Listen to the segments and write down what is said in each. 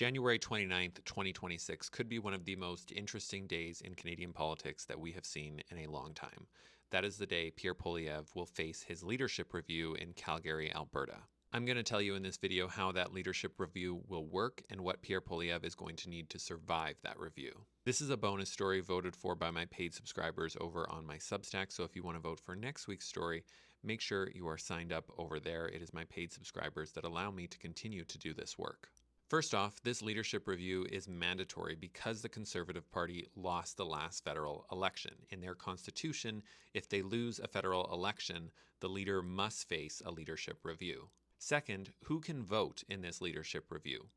January 29th, 2026 could be one of the most interesting days in Canadian politics that we have seen in a long time. That is the day Pierre Poilievre will face his leadership review in Calgary, Alberta. I'm going to tell you in this video how that leadership review will work and what Pierre Poilievre is going to need to survive that review. This is a bonus story voted for by my paid subscribers over on my Substack, so if you want to vote for next week's story, make sure you are signed up over there. It is my paid subscribers that allow me to continue to do this work. First off, this leadership review is mandatory because the Conservative Party lost the last federal election. In their constitution, if they lose a federal election, the leader must face a leadership review. Second, who can vote in this leadership review?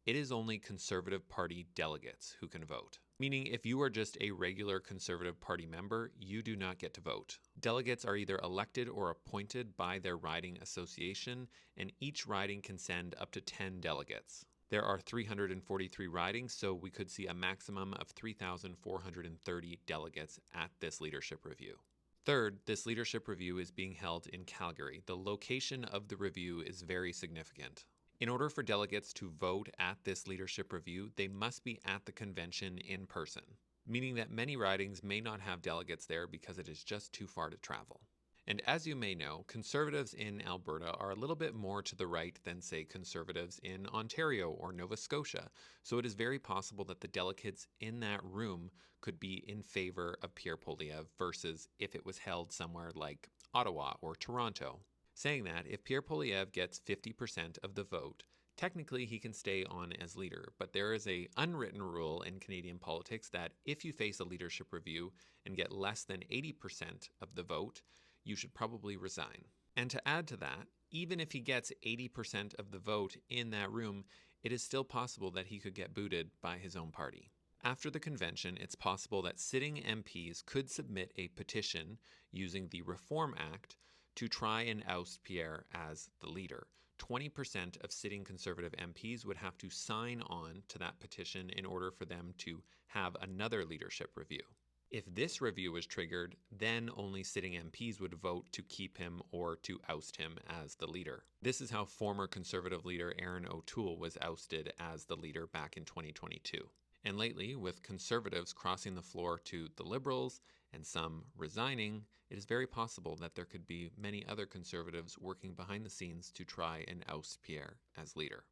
It is only Conservative Party delegates who can vote. Meaning if you are just a regular Conservative Party member, you do not get to vote. Delegates are either elected or appointed by their riding association, and each riding can send up to 10 delegates. There are 343 ridings, so we could see a maximum of 3,430 delegates at this leadership review. Third, this leadership review is being held in Calgary. The location of the review is very significant. In order for delegates to vote at this leadership review, they must be at the convention in person, meaning that many ridings may not have delegates there because it is just too far to travel. And as you may know, Conservatives in Alberta are a little bit more to the right than, say, Conservatives in Ontario or Nova Scotia. So it is very possible that the delegates in that room could be in favor of Pierre Poilievre versus if it was held somewhere like Ottawa or Toronto. Saying that, if Pierre Poilievre gets 50% of the vote, technically he can stay on as leader, but there is an unwritten rule in Canadian politics that if you face a leadership review and get less than 80% of the vote, you should probably resign. And to add to that, even if he gets 80% of the vote in that room, it is still possible that he could get booted by his own party. After the convention, it's possible that sitting MPs could submit a petition using the Reform Act to try and oust Pierre as the leader. 20% of sitting Conservative MPs would have to sign on to that petition in order for them to have another leadership review. If this review was triggered, then only sitting MPs would vote to keep him or to oust him as the leader. This is how former Conservative leader Erin O'Toole was ousted as the leader back in 2022. And lately, with Conservatives crossing the floor to the Liberals and some resigning, it is very possible that there could be many other Conservatives working behind the scenes to try and oust Pierre as leader.